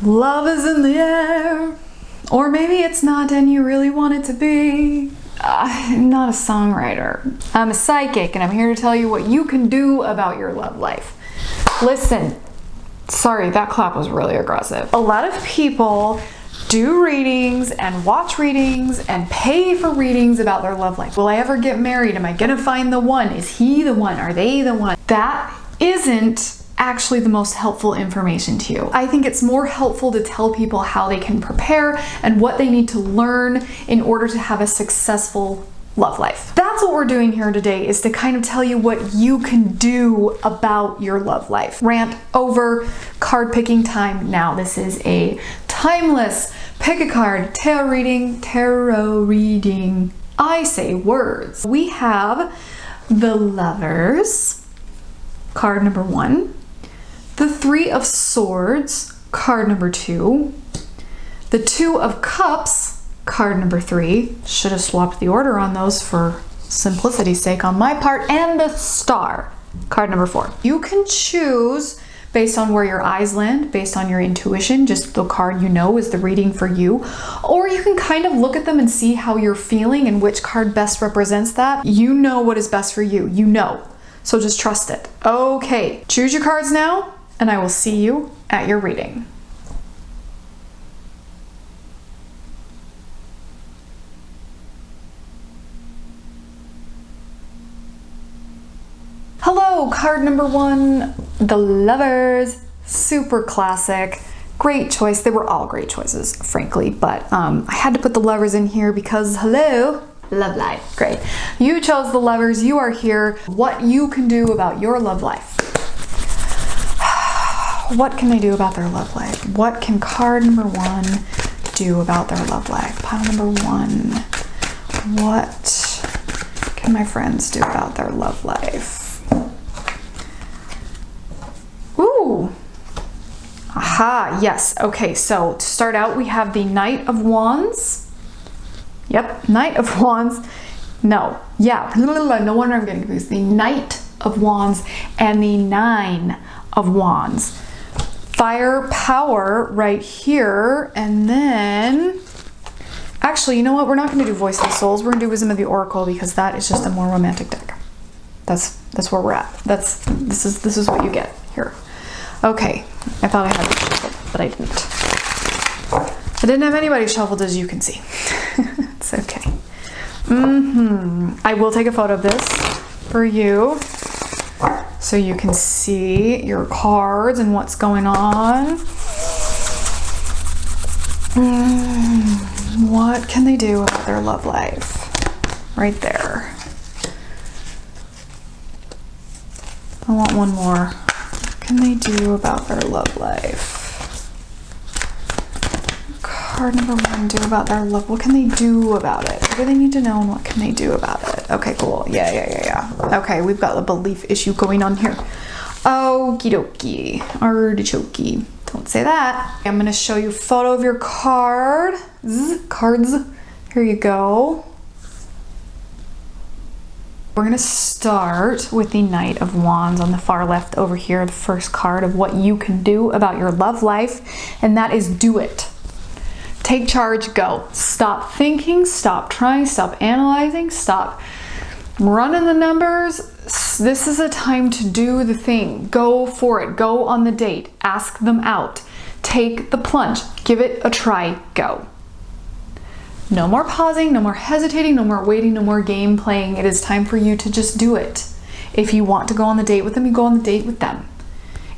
Love is in the air, or maybe it's not and you really want it to be. I'm not a songwriter. I'm a psychic, and I'm here to tell you what you can do about your love life. Listen, sorry, that clap was really aggressive. A lot of people do readings and watch readings and pay for readings about their love life. Will I ever get married? Am I gonna find the one? Is he the one? Are they the one? That isn't actually the most helpful information to you. I think it's more helpful to tell people how they can prepare and what they need to learn in order to have a successful love life. That's what we're doing here today, is to kind of tell you what you can do about your love life. Rant over, card picking time. Now this is a timeless pick a card tarot reading. I say words. We have the Lovers, card number 1. The Three of Swords, card number 2. The Two of Cups, card number 3. Should have swapped the order on those for simplicity's sake on my part. And the Star, card number 4. You can choose based on where your eyes land, based on your intuition, just the card you know is the reading for you. Or you can kind of look at them and see how you're feeling and which card best represents that. You know what is best for you, you know. So just trust it. Okay, choose your cards now, and I will see you at your reading. Hello, card number 1, the Lovers. Super classic. Great choice. They were all great choices, frankly, but I had to put the Lovers in here because, hello, love life. Great. You chose the Lovers. You are here. What you can do about your love life. What can they do about their love life? What can card number 1 do about their love life? Pile number 1. What can my friends do about their love life? Ooh. Aha, yes. Okay, so to start out, we have the Knight of Wands. Yep, Knight of Wands. No, yeah, no wonder I'm getting confused. The Knight of Wands and the Nine of Wands. Fire power right here, and then actually, you know what, we're not going to do Voice of the Souls. We're going to do Wisdom of the Oracle because that is just a more romantic deck. That's where we're at. This is what you get here. Okay, I thought I had it shuffled, but I didn't. I didn't have anybody shuffled, as you can see. It's okay. I will take a photo of this for you, so you can see your cards and what's going on. What can they do about their love life? Right there. I want one more. What can they do about their love life? Card number 1, do about their love. What can they do about it? What do they need to know and what can they do about it? Okay, cool. Yeah. Okay, we've got a belief issue going on here. Okie dokie. Artichoke. Don't say that. I'm going to show you a photo of your cards. Here you go. We're going to start with the Knight of Wands on the far left over here, the first card of what you can do about your love life, and that is do it. Take charge, go. Stop thinking, stop trying, stop analyzing, stop running the numbers. This is a time to do the thing. Go for it. Go on the date. Ask them out. Take the plunge. Give it a try. Go. No more pausing, no more hesitating, no more waiting, no more game playing. It is time for you to just do it. If you want to go on the date with them, you go on the date with them.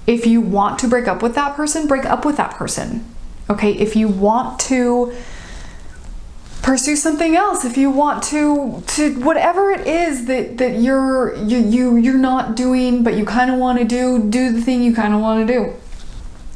If you want to break up with that person, break up with that person. Okay, if you want to pursue something else, if you want to whatever it is that you're not doing, but you kind of want to do the thing you kind of want to do.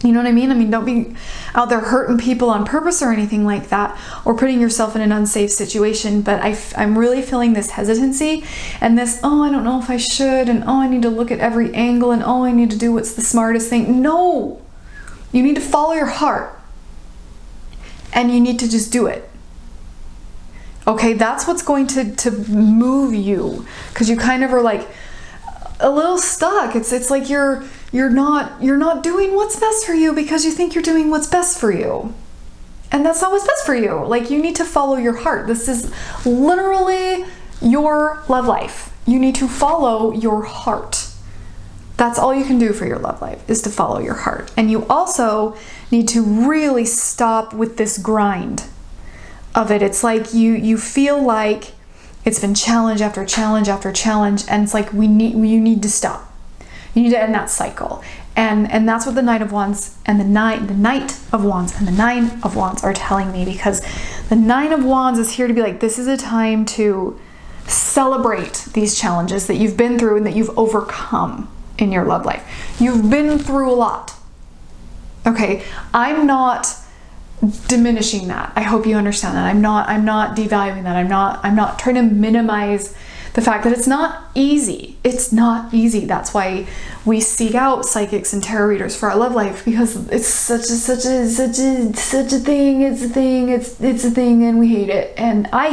You know what I mean? I mean, don't be out there hurting people on purpose or anything like that, or putting yourself in an unsafe situation. But I'm really feeling this hesitancy and this, oh, I don't know if I should, and oh, I need to look at every angle, and oh, I need to do what's the smartest thing. No, you need to follow your heart. And you need to just do it. Okay, that's what's going to move you, because you kind of are like a little stuck. It's like you're you're not doing what's best for you because you think you're doing what's best for you. And that's not what's best for you. Like, you need to follow your heart. This is literally your love life. You need to follow your heart. That's all you can do for your love life, is to follow your heart. And you also need to really stop with this grind of it. It's like you feel like it's been challenge after challenge after challenge, and it's like you need to stop. You need to end that cycle. And that's what the Knight of Wands and the Knight of Wands and the Nine of Wands are telling me, because the Nine of Wands is here to be like, this is a time to celebrate these challenges that you've been through and that you've overcome in your love life. You've been through a lot. Okay, I'm not diminishing that. I hope you understand that. I'm not devaluing that. I'm not trying to minimize the fact that it's not easy. It's not easy. That's why we seek out psychics and tarot readers for our love life, because it's such a thing. It's a thing, and we hate it. And I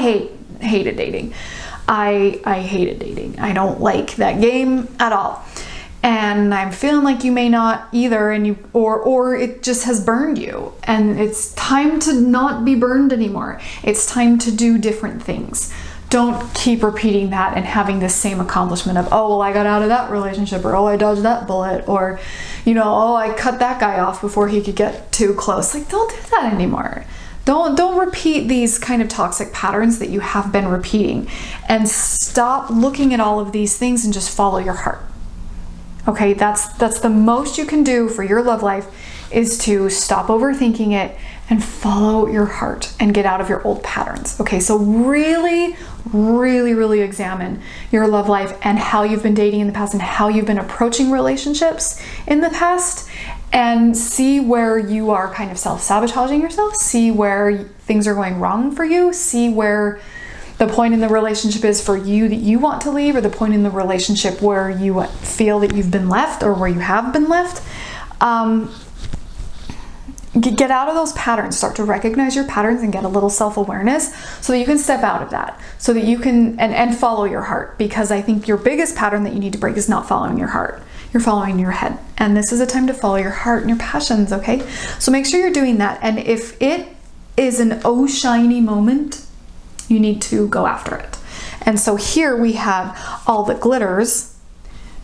hated dating. I hated dating. I don't like that game at all. And I'm feeling like you may not either, and or it just has burned you, and it's time to not be burned anymore. It's time to do different things. Don't keep repeating that and having the same accomplishment of, oh, well, I got out of that relationship, or oh, I dodged that bullet, or, you know, oh, I cut that guy off before he could get too close. Like, don't do that anymore. Don't repeat these kind of toxic patterns that you have been repeating, and stop looking at all of these things and just follow your heart. Okay, that's the most you can do for your love life, is to stop overthinking it and follow your heart and get out of your old patterns. Okay, so really, really, really examine your love life and how you've been dating in the past and how you've been approaching relationships in the past, and see where you are kind of self-sabotaging yourself, see where things are going wrong for you, see where the point in the relationship is for you that you want to leave, or the point in the relationship where you feel that you've been left, or where you have been left. Get out of those patterns. Start to recognize your patterns and get a little self-awareness so that you can step out of that, so that you can and follow your heart. Because I think your biggest pattern that you need to break is not following your heart. You're following your head. And this is a time to follow your heart and your passions, okay? So make sure you're doing that. And if it is an oh shiny moment, you need to go after it. And so here we have all that glitters,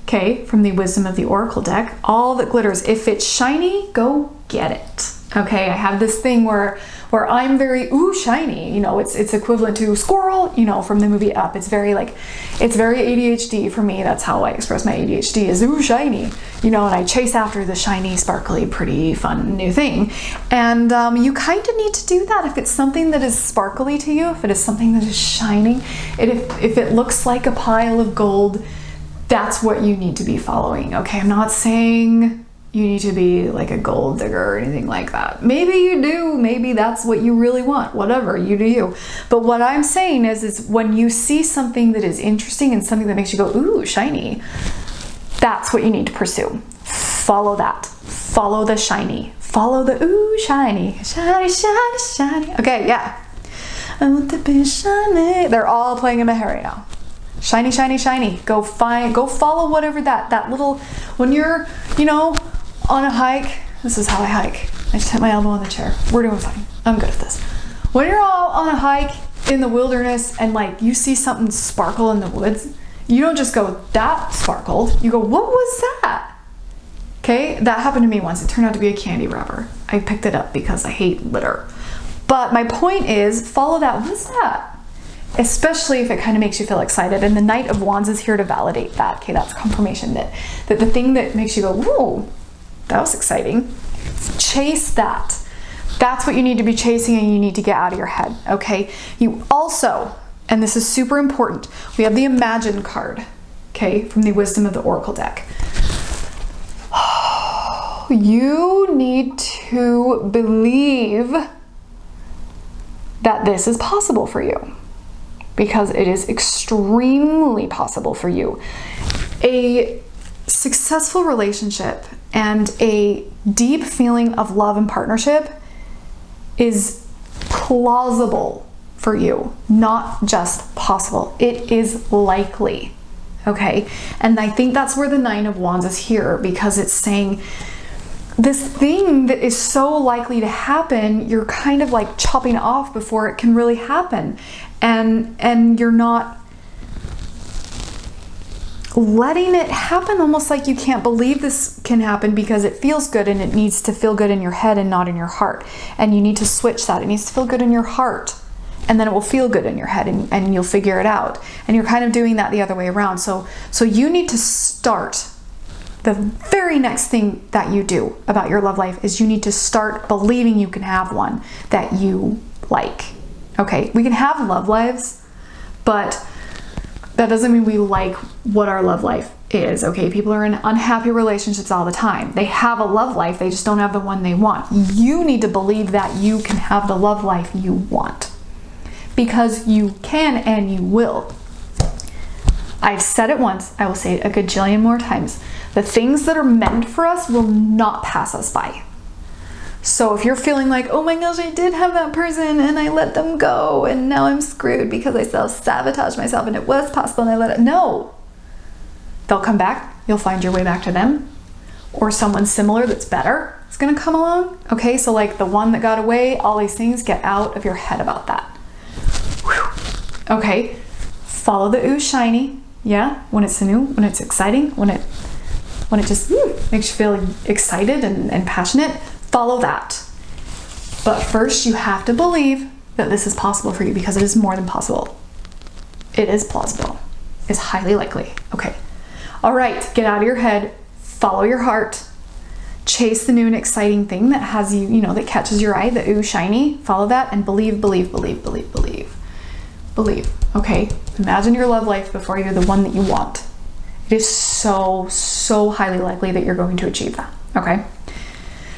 okay, from the Wisdom of the Oracle deck. All that glitters. If it's shiny, go get it. Okay, I have this thing where I'm very, ooh, shiny, you know, it's equivalent to squirrel, you know, from the movie Up. It's very ADHD for me. That's how I express my ADHD, is ooh, shiny, you know, and I chase after the shiny, sparkly, pretty, fun new thing. And you kind of need to do that if it's something that is sparkly to you, if it is something that is shining, if it looks like a pile of gold, that's what you need to be following. Okay, I'm not saying you need to be like a gold digger or anything like that. Maybe you do, maybe that's what you really want, whatever, you do you. But what I'm saying is when you see something that is interesting and something that makes you go, ooh, shiny, that's what you need to pursue. Follow that. Follow the shiny. Follow the ooh, shiny, shiny, shiny, shiny. Okay, yeah. I want to be shiny. They're all playing in my hair right now. Shiny, shiny, shiny. Go follow whatever that little, when you're, you know, on a hike. This is how I hike. I just hit my elbow on the chair. We're doing fine. I'm good at this. When you're all on a hike in the wilderness and like you see something sparkle in the woods, you don't just go, that sparkled. You go, what was that? Okay, that happened to me once. It turned out to be a candy wrapper. I picked it up because I hate litter. But my point is, follow that. What is that? Especially if it kind of makes you feel excited. And the Knight of Wands is here to validate that. Okay, that's confirmation that the thing that makes you go, whoa, that was exciting. Chase that. That's what you need to be chasing, and you need to get out of your head, okay? You also, and this is super important, we have the Imagine card, okay, from the Wisdom of the Oracle deck. You need to believe that this is possible for you, because it is extremely possible for you. A successful relationship and a deep feeling of love and partnership is plausible for you, not just possible. It is likely, okay? And I think that's where the Nine of Wands is here, because it's saying this thing that is so likely to happen, you're kind of like chopping off before it can really happen. And you're not letting it happen, almost like you can't believe this can happen because it feels good, and it needs to feel good in your head and not in your heart. And you need to switch that. It needs to feel good in your heart, and then it will feel good in your head, and you'll figure it out. And you're kind of doing that the other way around. So you need to start. The very next thing that you do about your love life is you need to start believing you can have one that you like. Okay, we can have love lives, but that doesn't mean we like what our love life is, okay? People are in unhappy relationships all the time. They have a love life, they just don't have the one they want. You need to believe that you can have the love life you want, because you can and you will. I've said it once, I will say it a gajillion more times. The things that are meant for us will not pass us by. So if you're feeling like, oh my gosh, I did have that person and I let them go and now I'm screwed because I self-sabotaged myself and it was possible and I let it, no. They'll come back, you'll find your way back to them, or someone similar that's better is gonna come along. Okay, so like the one that got away, all these things, get out of your head about that. Whew. Okay, follow the ooh shiny, yeah, when it's new, when it's exciting, when it just makes you feel excited and passionate. Follow that. But first you have to believe that this is possible for you, because it is more than possible. It is plausible. It's highly likely. Okay. All right, get out of your head, follow your heart, chase the new and exciting thing that has you, that catches your eye, the ooh shiny, follow that and believe, believe, believe, believe, believe. Believe, okay? Imagine your love life before you're the one that you want. It is so, so highly likely that you're going to achieve that, okay?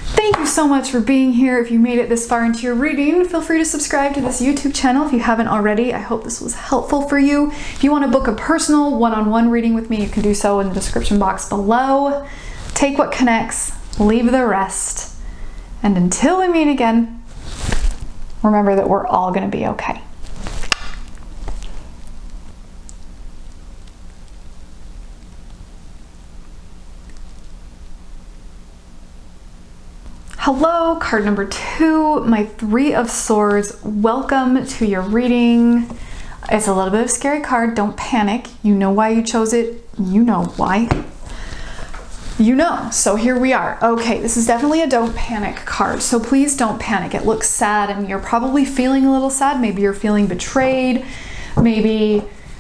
Thank you so much for being here. If you made it this far into your reading, feel free to subscribe to this YouTube channel if you haven't already. I hope this was helpful for you. If you want to book a personal one-on-one reading with me, you can do so in the description box below. Take what connects, leave the rest. And until we meet again, remember that we're all going to be okay. Hello, card number 2, my Three of Swords. Welcome to your reading. It's a little bit of a scary card. Don't panic. You know why you chose it. You know why. You know. So here we are. Okay, this is definitely a don't panic card. So please don't panic. It looks sad and you're probably feeling a little sad. Maybe you're feeling betrayed.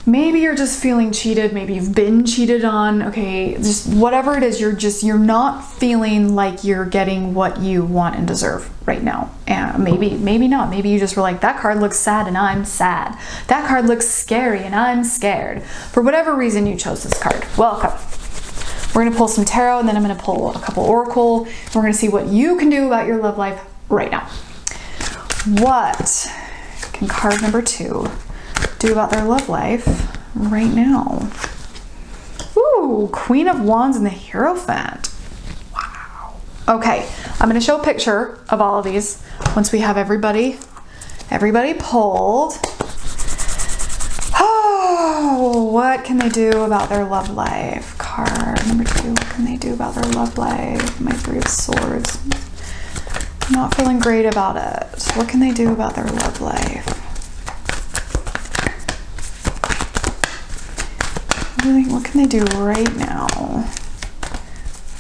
Maybe you're just feeling cheated. Maybe you've been cheated on. Okay, just whatever it is, you're not feeling like you're getting what you want and deserve right now. And maybe not. Maybe you just were like, that card looks sad and I'm sad. That card looks scary and I'm scared. For whatever reason you chose this card, welcome. We're gonna pull some tarot and then I'm gonna pull a couple oracle. We're gonna see what you can do about your love life right now. What can card number 2 do about their love life right now? Ooh, Queen of Wands and the Hierophant. Wow. Okay, I'm going to show a picture of all of these once we have everybody pulled. Oh, what can they do about their love life? Card number 2, what can they do about their love life? My Three of Swords. I'm not feeling great about it. What can they do about their love life? What can they do right now?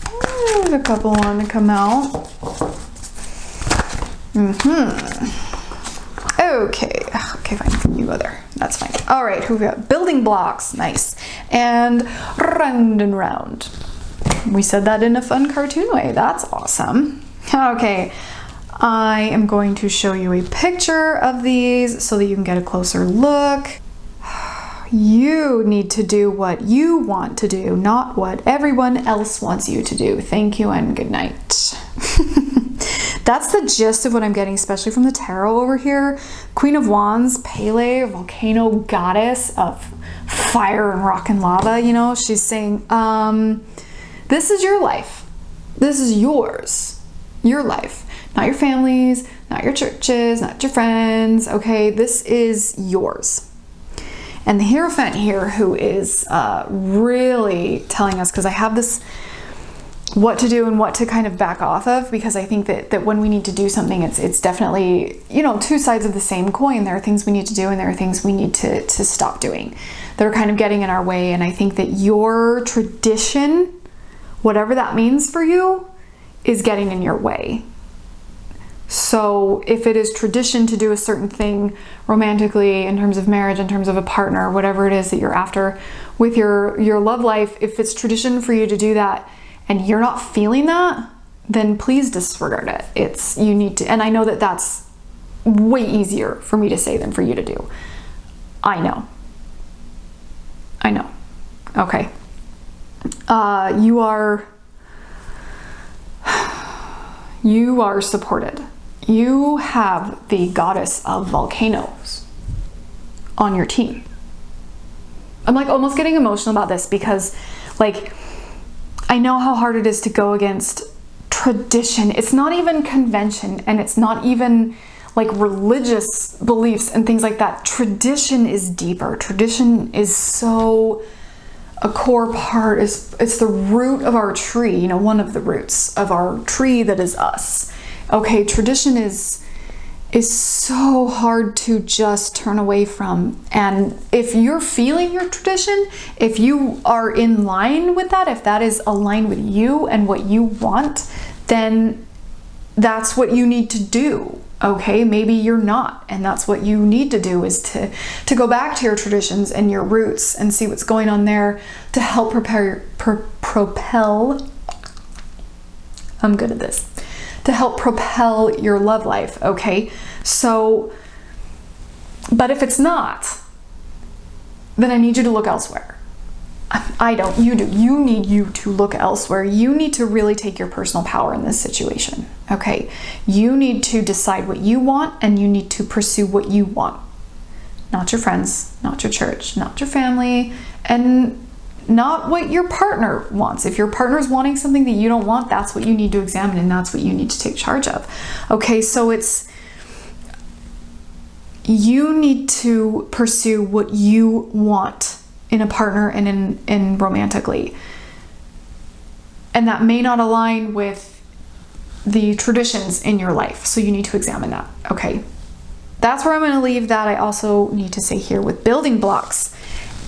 Oh, there's a couple on to come out. Okay, fine. You go there. That's fine. All right, who we got? Building blocks. Nice. And round and round. We said that in a fun cartoon way. That's awesome. Okay, I am going to show you a picture of these so that you can get a closer look. You need to do what you want to do, not what everyone else wants you to do. Thank you and good night. That's the gist of what I'm getting, especially from the tarot over here. Queen of Wands, Pele, volcano goddess of fire and rock and lava, she's saying, this is your life. This is yours. Your life. Not your family's, not your churches, not your friends, okay? This is yours. And the Hierophant here, who is really telling us, because I have this what to do and what to kind of back off of, because I think that when we need to do something, it's definitely, you know, two sides of the same coin. There are things we need to do and there are things we need to stop doing. They're kind of getting in our way. And I think that your tradition, whatever that means for you, is getting in your way. So if it is tradition to do a certain thing romantically, in terms of marriage, in terms of a partner, whatever it is that you're after with your love life, if it's tradition for you to do that and you're not feeling that, then please disregard it. You need to, and I know that that's way easier for me to say than for you to do. I know. Okay. You are supported. You have the goddess of volcanoes on your team. I'm like almost getting emotional about this because, like, I know how hard it is to go against tradition. It's not even convention, and it's not even like religious beliefs and things like that. Tradition is deeper. Tradition is so a core part. It's the root of our tree, you know, one of the roots of our tree that is us. Okay, tradition is so hard to just turn away from. And if you're feeling your tradition, if you are in line with that, if that is aligned with you and what you want, then that's what you need to do. Okay, maybe you're not, and that's what you need to do, is to go back to your traditions and your roots and see what's going on there to help propel. I'm good at this. To help propel your love life, okay? So, but if it's not, then I need you to look elsewhere. I don't, you do. You need to look elsewhere. You need to really take your personal power in this situation, okay? You need to decide what you want, and you need to pursue what you want. Not your friends, not your church, not your family, and not what your partner wants. If your partner's wanting something that you don't want, that's what you need to examine, and that's what you need to take charge of. Okay, so you need to pursue what you want in a partner and in romantically. And that may not align with the traditions in your life. So you need to examine that. Okay. That's where I'm going to leave that. I also need to say here with building blocks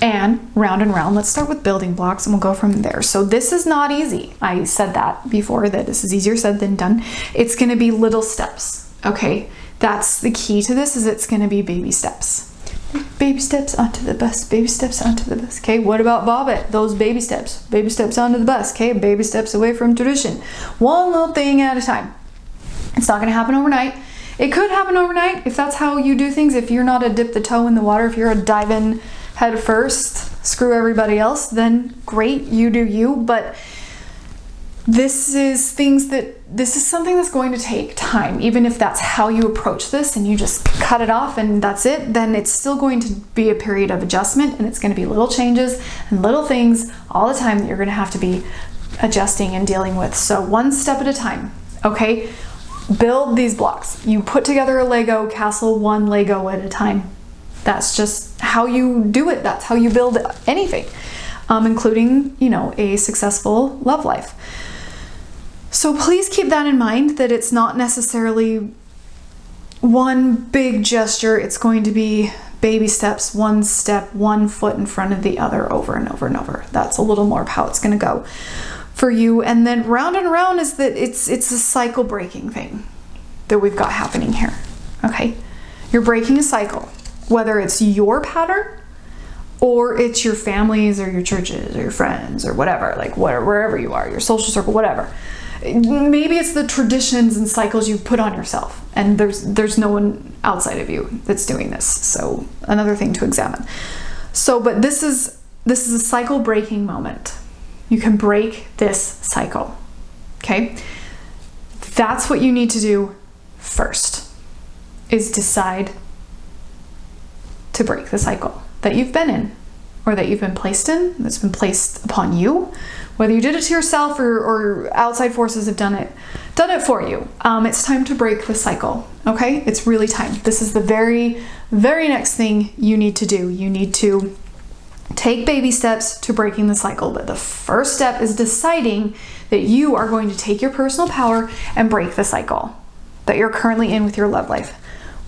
and round. Let's start with building blocks and we'll go from there. So this is not easy. I said that before, that this is easier said than done. It's going to be little steps. Okay. That's the key to this, is it's going to be baby steps. Baby steps onto the bus, baby steps onto the bus. Okay, what about Bobbit? Those baby steps onto the bus. Okay, baby steps away from tradition. One little thing at a time. It's not going to happen overnight. It could happen overnight if that's how you do things. If you're not a dip the toe in the water, if you're a dive in head first, screw everybody else, then great, you do you. But this is something that's going to take time. Even if that's how you approach this and you just cut it off and that's it, then it's still going to be a period of adjustment, and it's going to be little changes and little things all the time that you're going to have to be adjusting and dealing with. So one step at a time, okay? Build these blocks. You put together a Lego castle, one Lego at a time. That's just how you do it. That's how you build anything, including, you know, a successful love life. So please keep that in mind, that it's not necessarily one big gesture. It's going to be baby steps, one step, one foot in front of the other, over and over and over. That's a little more of how it's going to go for you. And then round and round is that it's a cycle breaking thing that we've got happening here. Okay. You're breaking a cycle, whether it's your pattern or it's your family's or your churches or your friends or whatever, like wherever you are, your social circle, whatever. Maybe it's the traditions and cycles you've put on yourself, and there's no one outside of you that's doing this. So another thing to examine. So, but this is a cycle breaking moment. You can break this cycle. Okay? That's what you need to do first, is decide to break the cycle that you've been in or that you've been placed in, that's been placed upon you. Whether you did it to yourself or outside forces have done it for you. It's time to break the cycle, okay? It's really time. This is the very, very next thing you need to do. You need to take baby steps to breaking the cycle. But the first step is deciding that you are going to take your personal power and break the cycle that you're currently in with your love life,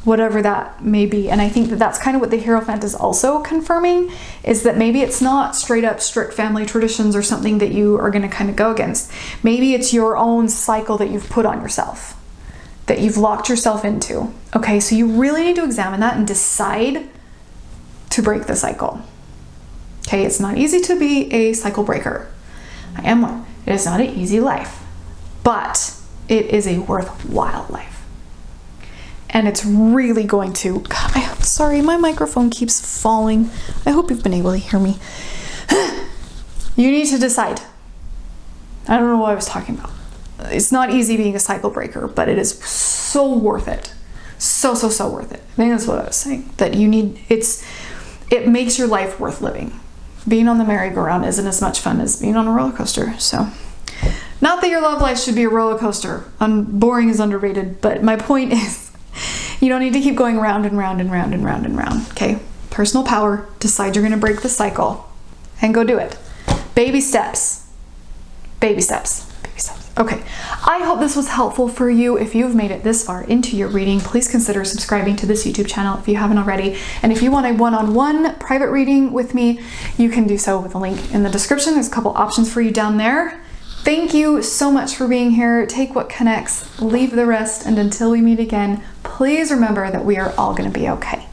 whatever that may be. And I think that that's kind of what the Hierophant is also confirming, is that maybe it's not straight up strict family traditions or something that you are going to kind of go against. Maybe it's your own cycle that you've put on yourself, that you've locked yourself into. Okay, so you really need to examine that and decide to break the cycle. Okay, it's not easy to be a cycle breaker. I am one. It is not an easy life, but it is a worthwhile life. And it's really going to, God, I'm sorry, my microphone keeps falling. I hope you've been able to hear me. You need to decide. I don't know what I was talking about. It's not easy being a cycle breaker, but it is so worth it. So worth it. I think that's what I was saying. That you need, it makes your life worth living. Being on the merry-go-round isn't as much fun as being on a roller coaster, so. Not that your love life should be a roller coaster. Boring is underrated, but my point is, you don't need to keep going round and round and round and round and round, okay? Personal power, decide you're gonna break the cycle, and go do it. Baby steps. Baby steps. Baby steps. Okay, I hope this was helpful for you. If you've made it this far into your reading, please consider subscribing to this YouTube channel if you haven't already. And if you want a one-on-one private reading with me, you can do so with a link in the description. There's a couple options for you down there. Thank you so much for being here. Take what connects, leave the rest, and until we meet again, please remember that we are all going to be okay.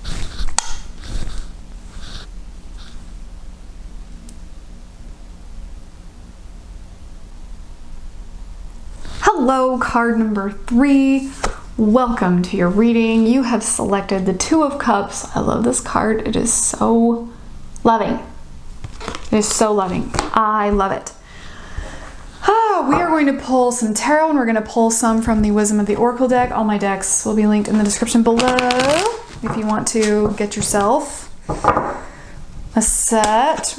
Hello, card number 3. Welcome to your reading. You have selected the Two of Cups. I love this card. It is so loving. It is so loving. I love it. We are going to pull some tarot, and we're going to pull some from the Wisdom of the Oracle deck. All my decks will be linked in the description below if you want to get yourself a set.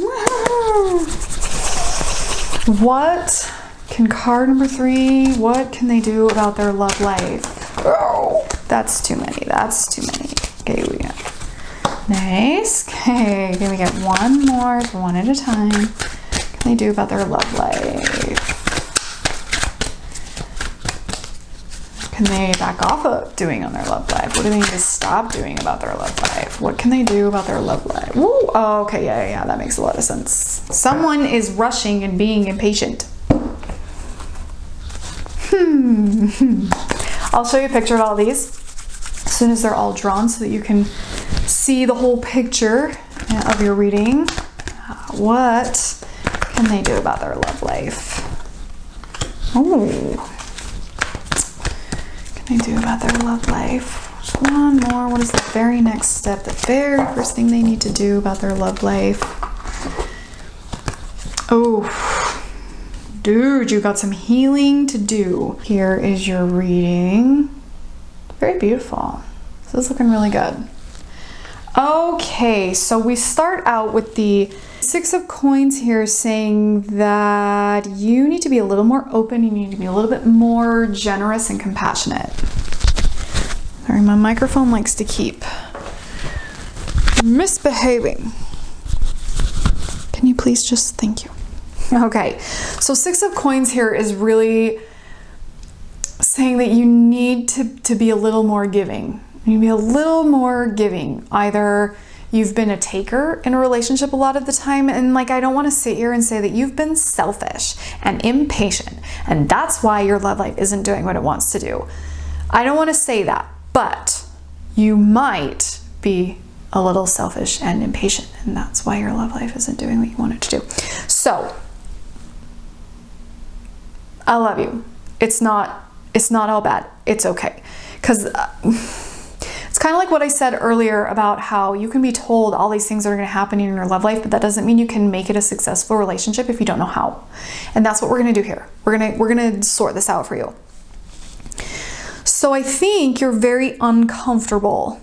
What can card number 3, what can they do about their love life? Oh, that's too many. That's too many. Okay, we got nice. Okay, can we get one more, one at a time? What can they do about their love life? Can they back off of doing on their love life? What do they need to stop doing about their love life? What can they do about their love life? Woo! Oh, okay, yeah, that makes a lot of sense. Someone is rushing and being impatient. I'll show you a picture of all these as soon as they're all drawn so that you can see the whole picture of your reading. What can they do about their love life? Oh. They do about their love life. Just one more. What is the very next step? The very first thing they need to do about their love life. Oh, dude, you got some healing to do. Here is your reading. Very beautiful. This is looking really good. Okay, so we start out with the Six of Coins here, saying that you need to be a little more open, you need to be a little bit more generous and compassionate. Sorry, my microphone likes to keep misbehaving. Can you please just, thank you. Okay, so Six of Coins here is really saying that you need to be a little more giving. You need to be a little more giving. Either you've been a taker in a relationship a lot of the time, and like, I don't want to sit here and say that you've been selfish and impatient and that's why your love life isn't doing what it wants to do. I don't want to say that, but you might be a little selfish and impatient, and that's why your love life isn't doing what you want it to do. So I love you. It's not all bad. It's okay. Because it's kind of like what I said earlier about how you can be told all these things that are going to happen in your love life, but that doesn't mean you can make it a successful relationship if you don't know how. And that's what we're going to do here. We're going to sort this out for you. So I think you're very uncomfortable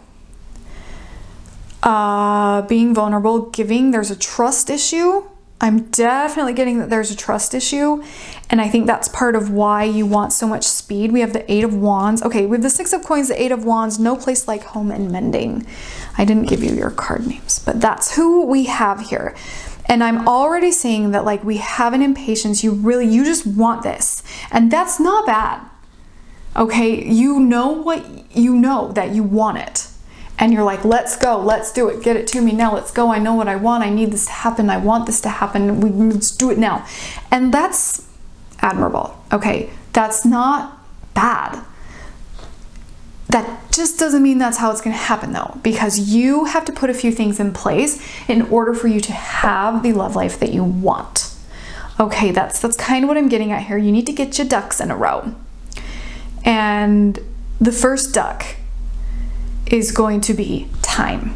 Being vulnerable, giving, there's a trust issue. I'm definitely getting that there's a trust issue. And I think that's part of why you want so much speed. We have the 8 of Wands. Okay, we have the 6 of Coins, the 8 of Wands, no place like home and mending. I didn't give you your card names, but that's who we have here. And I'm already seeing that like we have an impatience. You just want this. And that's not bad. Okay, you know that you want it. And you're like, let's go, let's do it, get it to me now, let's go, I know what I want, I need this to happen, I want this to happen, let's do it now. And that's admirable, okay? That's not bad. That just doesn't mean that's how it's gonna happen though, because you have to put a few things in place in order for you to have the love life that you want. Okay, that's kind of what I'm getting at here. You need to get your ducks in a row. And the first duck is going to be time.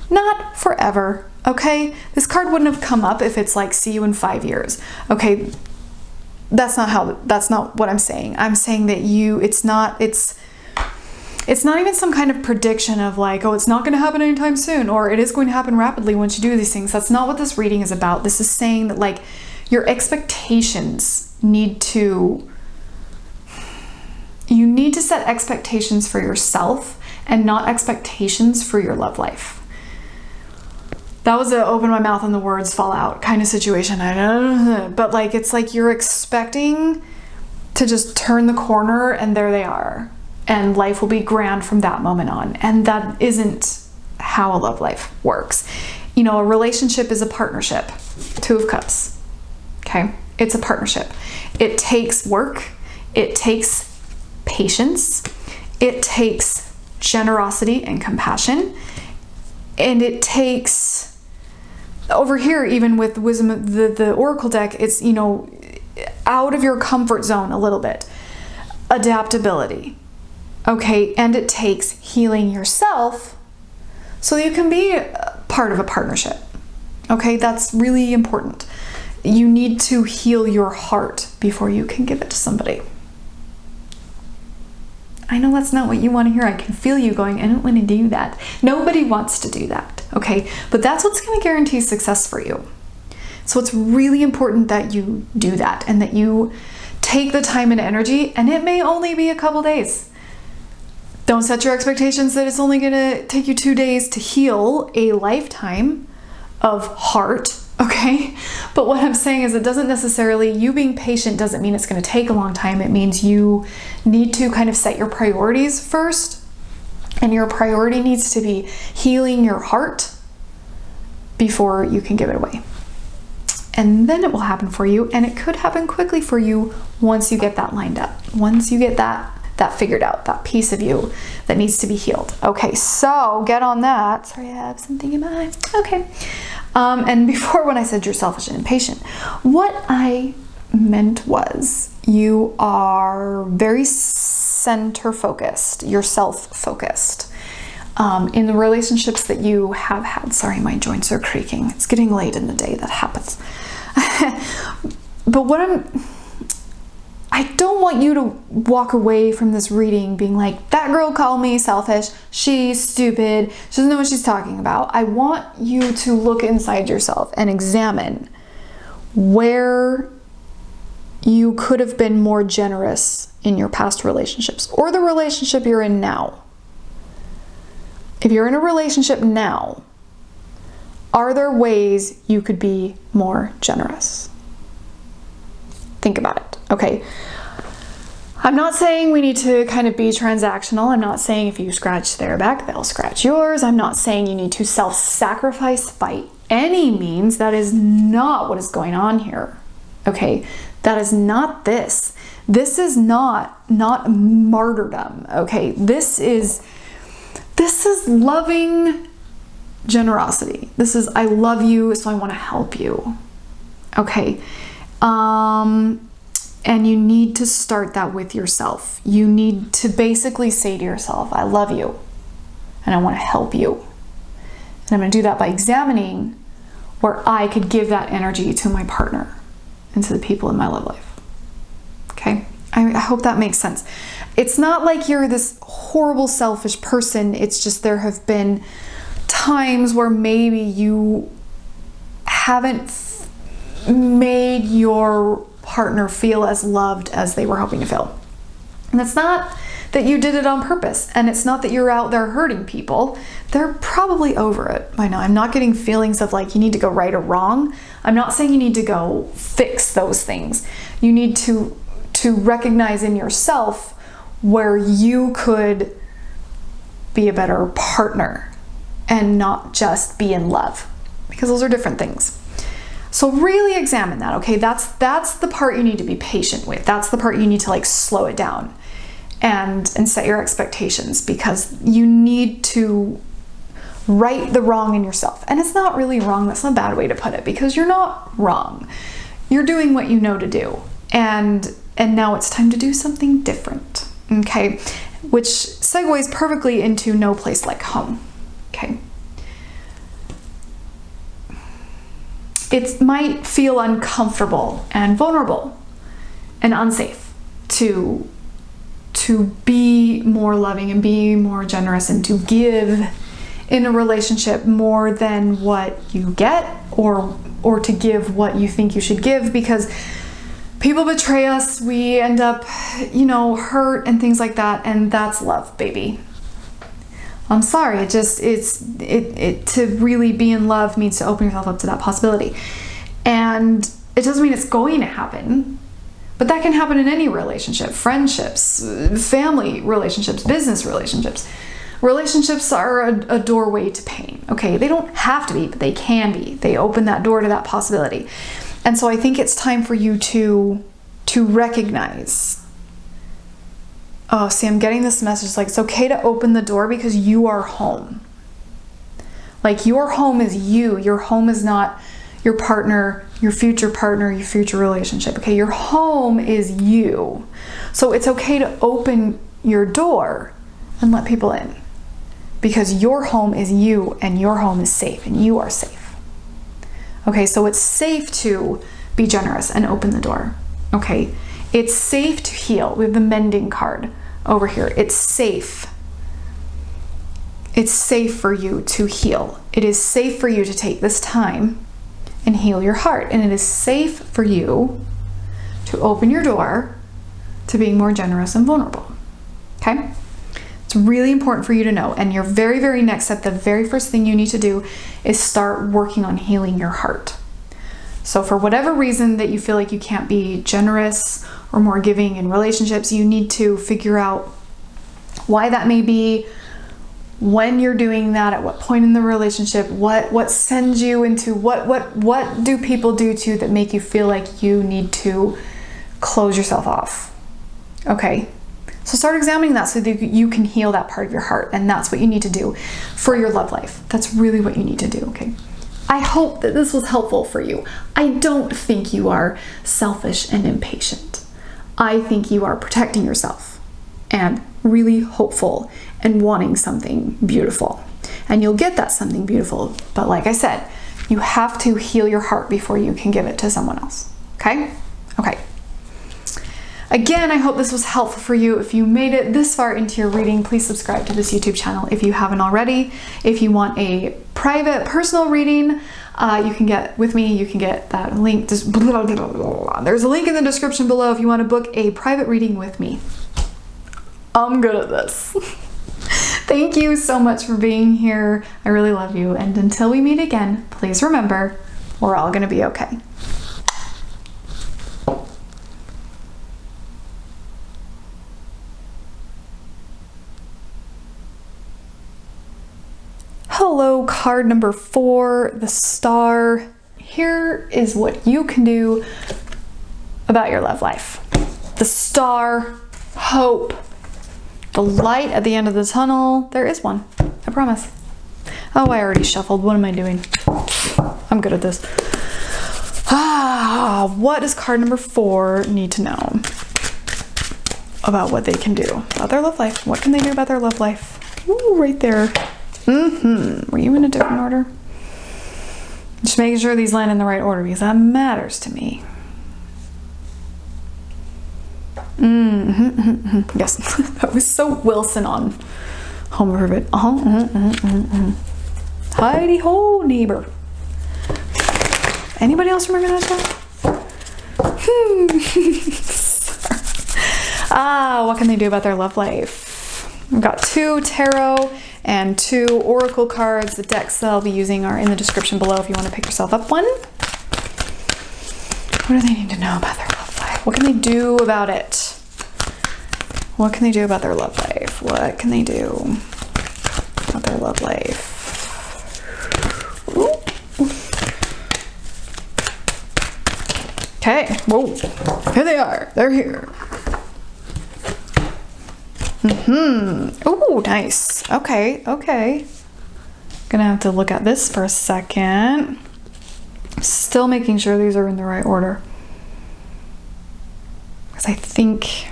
Not forever, okay? This card wouldn't have come up if it's like, see you in 5 years. Okay, that's not what I'm saying. I'm saying that it's not even some kind of prediction of like, oh, it's not going to happen anytime soon, or it is going to happen rapidly once you do these things. That's not what this reading is about. This is saying that like your expectations you need to set expectations for yourself and not expectations for your love life. That was a open my mouth and the words fall out kind of situation. But like, it's like you're expecting to just turn the corner and there they are. And life will be grand from that moment on. And that isn't how a love life works. You know, a relationship is a partnership. 2 of Cups. Okay? It's a partnership. It takes work. It takes patience, it takes generosity and compassion, and it takes, over here even with wisdom, the oracle deck, it's, you know, out of your comfort zone a little bit, adaptability, okay, and it takes healing yourself so you can be part of a partnership, okay? That's really important. You need to heal your heart before you can give it to somebody. I know that's not what you want to hear. I can feel you going, I don't want to do that. Nobody wants to do that, okay? But that's what's going to guarantee success for you. So it's really important that you do that and that you take the time and energy, and it may only be a couple days. Don't set your expectations that it's only going to take you 2 days to heal a lifetime of heart, okay? But what I'm saying is it doesn't necessarily, you being patient doesn't mean it's going to take a long time. It means you need to kind of set your priorities first, and your priority needs to be healing your heart before you can give it away. And then it will happen for you, and it could happen quickly for you once you get that lined up. Once you get that figured out, that piece of you that needs to be healed. Okay, so get on that. Sorry, I have something in my eye. Okay. And before, when I said you're selfish and impatient, what I meant was you are very center focused, you're self-focused. In the relationships that you have had, sorry, my joints are creaking. It's getting late in the day, that happens. But I don't want you to walk away from this reading being like, that girl called me selfish, she's stupid, she doesn't know what she's talking about. I want you to look inside yourself and examine where you could have been more generous in your past relationships or the relationship you're in now. If you're in a relationship now, are there ways you could be more generous? Think about it, okay? I'm not saying we need to kind of be transactional. I'm not saying if you scratch their back, they'll scratch yours. I'm not saying you need to self-sacrifice by any means. That is not what is going on here, okay? That is not this. This is not martyrdom, okay? This is loving generosity. This is, I love you, so I want to help you, okay? And you need to start that with yourself. You need to basically say to yourself, I love you and I want to help you. And I'm going to do that by examining where I could give that energy to my partner and to the people in my love life. Okay? I hope that makes sense. It's not like you're this horrible, selfish person. It's just there have been times where maybe you haven't made your partner feel as loved as they were hoping to feel. And it's not that you did it on purpose, and it's not that you're out there hurting people. They're probably over it by now. I'm not getting feelings of like you need to go right or wrong. I'm not saying you need to go fix those things. You need to recognize in yourself where you could be a better partner and not just be in love, because those are different things. So really examine that, okay? That's the part you need to be patient with. That's the part you need to like slow it down and set your expectations, because you need to right the wrong in yourself. And it's not really wrong. That's not a bad way to put it, because you're not wrong. You're doing what you know to do. And now it's time to do something different, okay? Which segues perfectly into no place like home, okay? It might feel uncomfortable and vulnerable and unsafe to be more loving and be more generous and to give in a relationship more than what you get, or to give what you think you should give, because people betray us. We end up, hurt and things like that, and that's love, baby. I'm sorry, to really be in love means to open yourself up to that possibility. And it doesn't mean it's going to happen, but that can happen in any relationship: friendships, family relationships, business relationships. Relationships are a doorway to pain, okay? They don't have to be, but they can be. They open that door to that possibility. And so I think it's time for you to recognize, oh, see, I'm getting this message, like, it's okay to open the door because you are home. Like, your home is you. Your home is not your partner, your future relationship, okay? Your home is you. So it's okay to open your door and let people in, because your home is you, and your home is safe, and you are safe. Okay, so it's safe to be generous and open the door, okay? It's safe to heal. We have the mending card over here. It's safe. It's safe for you to heal. It is safe for you to take this time and heal your heart. And it is safe for you to open your door to being more generous and vulnerable, okay? It's really important for you to know. And your very, very next step, the very first thing you need to do is start working on healing your heart. So for whatever reason that you feel like you can't be generous or more giving in relationships, you need to figure out why that may be, when you're doing that, at what point in the relationship, what sends you into, what do people do to you that make you feel like you need to close yourself off, okay? So start examining that so that you can heal that part of your heart, and that's what you need to do for your love life. That's really what you need to do, okay? I hope that this was helpful for you. I don't think you are selfish and impatient. I think you are protecting yourself and really hopeful and wanting something beautiful. And you'll get that something beautiful, but like I said, you have to heal your heart before you can give it to someone else, okay? Okay. Again, I hope this was helpful for you. If you made it this far into your reading, please subscribe to this YouTube channel if you haven't already. If you want a private, personal reading, you can get with me. You can get that link. There's a link in the description below if you want to book a private reading with me. I'm good at this. Thank you so much for being here. I really love you. And until we meet again, please remember, we're all going to be okay. Hello, card number 4, the Star. Here is what you can do about your love life. The Star, hope, the light at the end of the tunnel. There is one, I promise. Oh, I already shuffled. What am I doing? I'm good at this. What does card number 4 need to know about what they can do about their love life? What can they do about their love life? Ooh, right there. Were you in a different order? Just making sure these land in the right order because that matters to me. Yes, that was so Wilson on Home Improvement. Heidi ho, neighbor. Anybody else remember that song? What can they do about their love life? We've got 2 tarot and 2 oracle cards. The decks that I'll be using are in the description below if you want to pick yourself up one. What do they need to know about their love life? What can they do about it? What can they do about their love life? What can they do about their love life? Ooh. Okay, whoa, here they are. They're here. Oh, nice. Okay. Gonna have to look at this for a second. Still making sure these are in the right order. Because I think,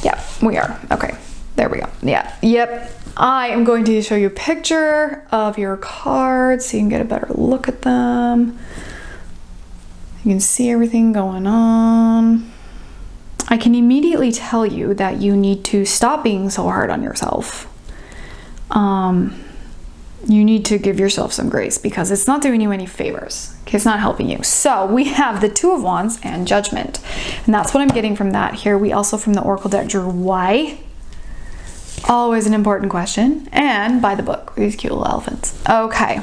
yeah, we are. Okay, there we go. Yeah, yep. I am going to show you a picture of your cards so you can get a better look at them. You can see everything going on. I can immediately tell you that you need to stop being so hard on yourself. You need to give yourself some grace because it's not doing you any favors. Okay, it's not helping you. So we have the 2 of Wands and Judgment. And that's what I'm getting from that here. We also from the Oracle deck drew why. Always an important question. And by the book, these cute little elephants. Okay.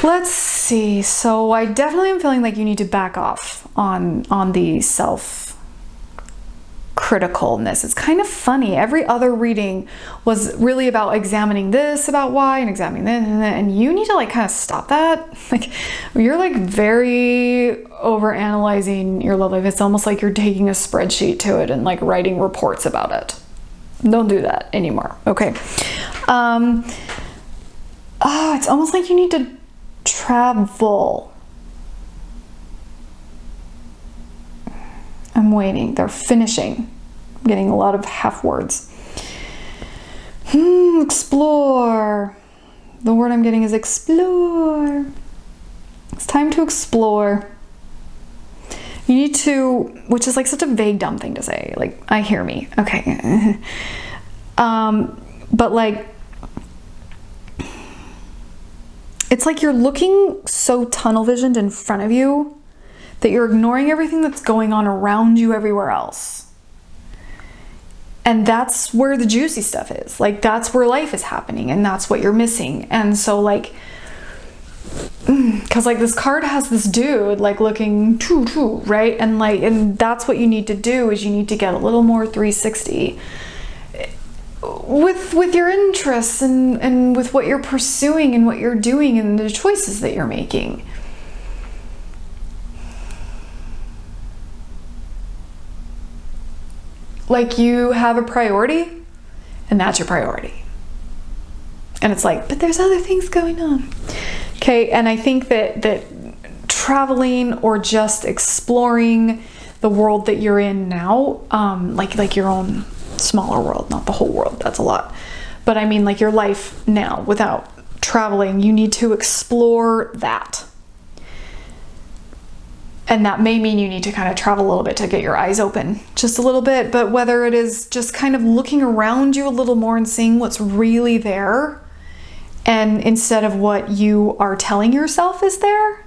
Let's see. So I definitely am feeling like you need to back off on the self-criticalness. It's kind of funny. Every other reading was really about examining this, about why, and examining this, and you need to like kind of stop that. Like you're like very over-analyzing your love life. It's almost like you're taking a spreadsheet to it and like writing reports about it. Don't do that anymore. Okay. It's almost like you need to travel. I'm waiting. They're finishing. I'm getting a lot of half words. Explore. The word I'm getting is explore. It's time to explore. You need to, which is like such a vague, dumb thing to say. Like, I hear me. Okay. But like, it's like you're looking so tunnel visioned in front of you that you're ignoring everything that's going on around you everywhere else. And that's where the juicy stuff is. Like, that's where life is happening and that's what you're missing. And so like, because like this card has this dude like looking right? And like, and that's what you need to do is you need to get a little more 360 with your interests and with what you're pursuing and what you're doing and the choices that you're making. Like you have a priority and that's your priority. And it's like, but there's other things going on. Okay, and I think that traveling or just exploring the world that you're in now, like your own smaller world, not the whole world, that's a lot. But I mean like your life now without traveling, you need to explore that. And that may mean you need to kind of travel a little bit to get your eyes open just a little bit, but whether it is just kind of looking around you a little more and seeing what's really there, and instead of what you are telling yourself is there,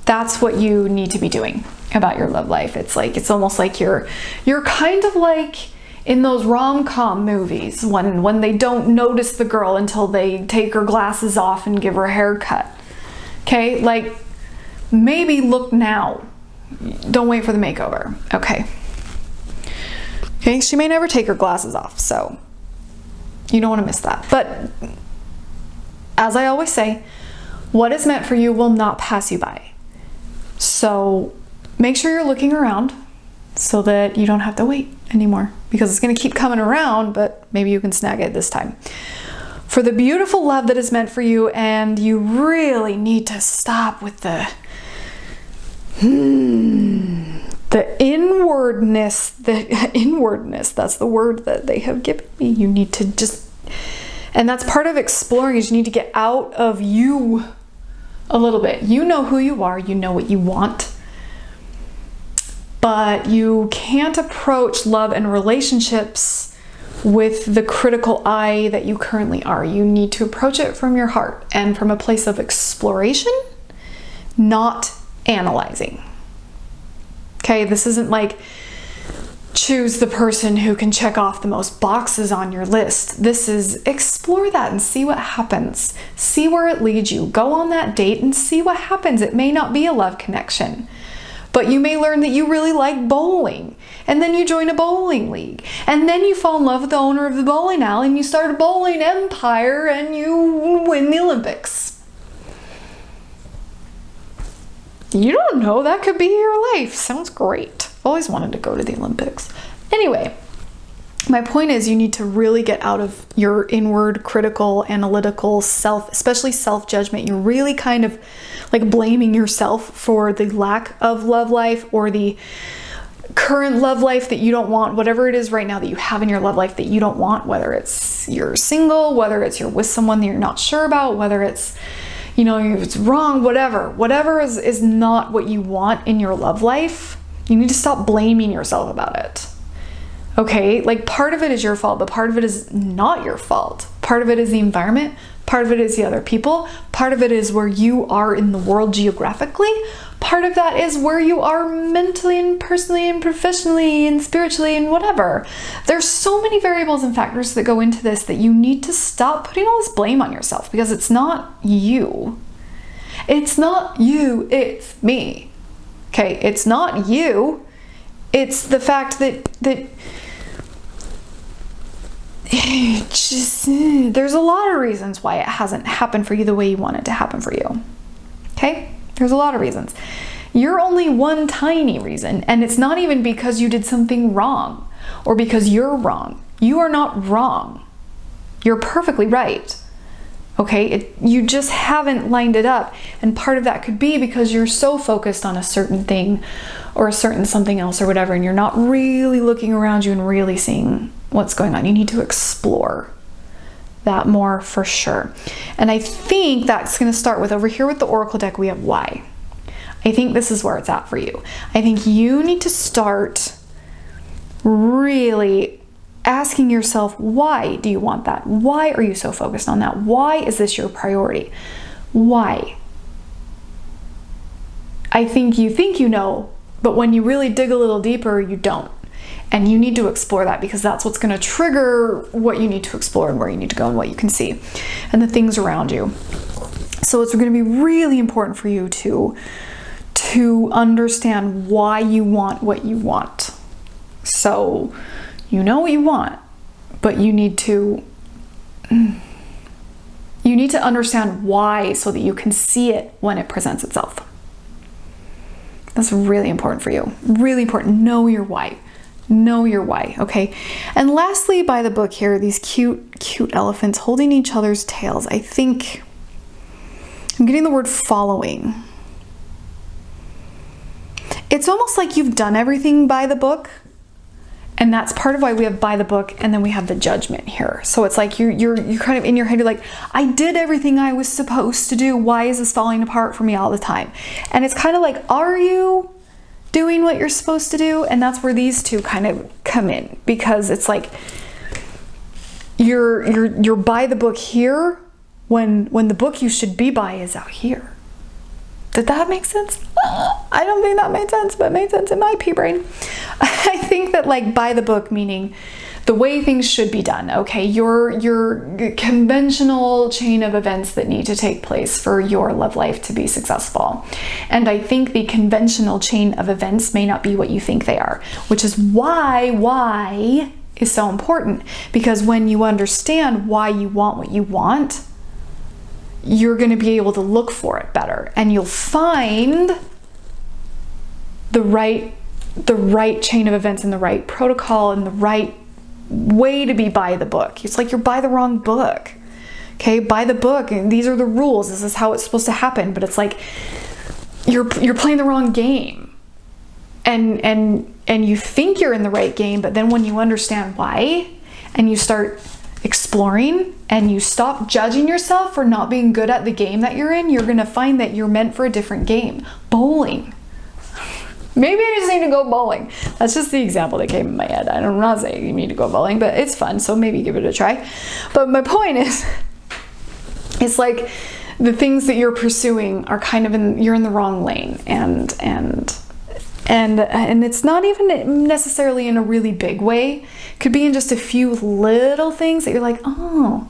that's what you need to be doing about your love life. It's like, it's almost like you're kind of like in those rom-com movies when they don't notice the girl until they take her glasses off and give her a haircut. Okay, like maybe look now. Don't wait for the makeover. Okay. Okay, she may never take her glasses off, so you don't want to miss that. But as I always say, what is meant for you will not pass you by. So make sure you're looking around so that you don't have to wait anymore, because it's going to keep coming around, but maybe you can snag it this time. For the beautiful love that is meant for you, and you really need to stop with the inwardness, that's the word that they have given me. You need to just, and that's part of exploring, is you need to get out of you a little bit. You know who you are, you know what you want. But you can't approach love and relationships with the critical eye that you currently are. You need to approach it from your heart and from a place of exploration, not analyzing. Okay, this isn't like choose the person who can check off the most boxes on your list. This is explore that and see what happens. See where it leads you. Go on that date and see what happens. It may not be a love connection, but you may learn that you really like bowling. And then you join a bowling league. And then you fall in love with the owner of the bowling alley and you start a bowling empire and you win the Olympics. You don't know, that could be your life. Sounds great. Always wanted to go to the Olympics. Anyway, my point is you need to really get out of your inward, critical, analytical self, especially self-judgment. You're really kind of like blaming yourself for the lack of love life or the current love life that you don't want, whatever it is right now that you have in your love life that you don't want, whether it's you're single, whether it's you're with someone that you're not sure about, whether it's, you know, it's wrong, whatever is not what you want in your love life. You need to stop blaming yourself about it. Okay, like part of it is your fault, but part of it is not your fault. Part of it is the environment, part of it is the other people, part of it is where you are in the world geographically, part of that is where you are mentally and personally and professionally and spiritually and whatever. There's so many variables and factors that go into this that you need to stop putting all this blame on yourself, because it's not you. It's not you, it's me. Okay, it's not you. It's the fact that there's a lot of reasons why it hasn't happened for you the way you want it to happen for you. Okay? There's a lot of reasons. You're only one tiny reason, and it's not even because you did something wrong or because you're wrong. You are not wrong. You're perfectly right. Okay? You just haven't lined it up, and part of that could be because you're so focused on a certain thing or a certain something else or whatever, and you're not really looking around you and really seeing what's going on. You need to explore that more for sure. And I think that's going to start with, over here with the Oracle deck, we have why. I think this is where it's at for you. I think you need to start really asking yourself, why do you want that? Why are you so focused on that? Why is this your priority? Why? I think you know, but when you really dig a little deeper, you don't. And you need to explore that, because that's what's going to trigger what you need to explore and where you need to go and what you can see and the things around you. So it's going to be really important for you to understand why you want what you want. So you know what you want, but you need to understand why so that you can see it when it presents itself. That's really important for you. Really important. Know your why. Know your why, okay? And lastly, by the book here, these cute elephants holding each other's tails. I think I'm getting the word following. It's almost like you've done everything by the book, and that's part of why we have by the book, and then we have the judgment here. So it's like you're kind of in your head, you're like, I did everything I was supposed to do. Why is this falling apart for me all the time? And it's kind of like, are you doing what you're supposed to do? And that's where these two kind of come in, because it's like you're by the book here when the book you should be by is out here. Did that make sense? I don't think that made sense, but it made sense in my pea brain. I think that, like, by the book meaning the way things should be done, okay? Your conventional chain of events that need to take place for your love life to be successful. And I think the conventional chain of events may not be what you think they are, which is why is so important. Because when you understand why you want what you want, you're going to be able to look for it better, and you'll find the right chain of events and the right protocol and the right way to be by the book. It's like you're by the wrong book. Okay, by the book, and these are the rules. This is how it's supposed to happen, but it's like you're playing the wrong game. And you think you're in the right game, but then when you understand why and you start exploring and you stop judging yourself for not being good at the game that you're in, you're going to find that you're meant for a different game. Bowling. Maybe I just need to go bowling. That's just the example that came in my head. I'm not saying you need to go bowling, but it's fun, so maybe give it a try. But my point is, it's like the things that you're pursuing are kind of you're in the wrong lane, and it's not even necessarily in a really big way. It could be in just a few little things that you're like, oh,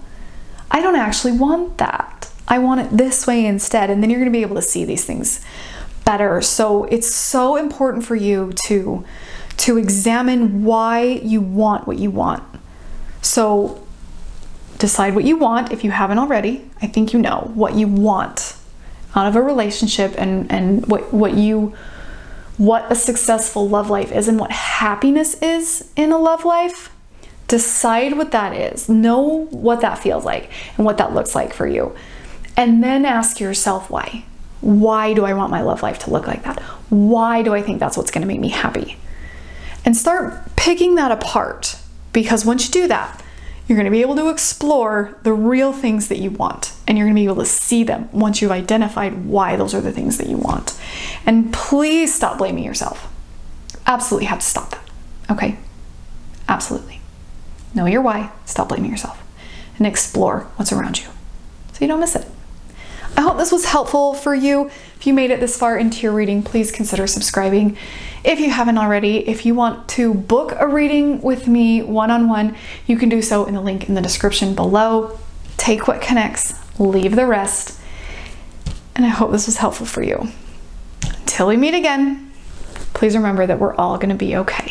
I don't actually want that. I want it this way instead. And then you're going to be able to see these things better. So it's so important for you to examine why you want what you want. So decide what you want if you haven't already. I think you know what you want out of a relationship, and what a successful love life is, and what happiness is in a love life. Decide what that is. Know what that feels like and what that looks like for you. And then ask yourself why. Why do I want my love life to look like that? Why do I think that's what's going to make me happy? And start picking that apart, because once you do that, you're going to be able to explore the real things that you want, and you're going to be able to see them once you've identified why those are the things that you want. And please stop blaming yourself. Absolutely have to stop that. Okay? Absolutely. Know your why, stop blaming yourself, and explore what's around you so you don't miss it. I hope this was helpful for you. If you made it this far into your reading, please consider subscribing. If you haven't already, if you want to book a reading with me one-on-one, you can do so in the link in the description below. Take what connects, leave the rest. And I hope this was helpful for you. Until we meet again, please remember that we're all going to be okay.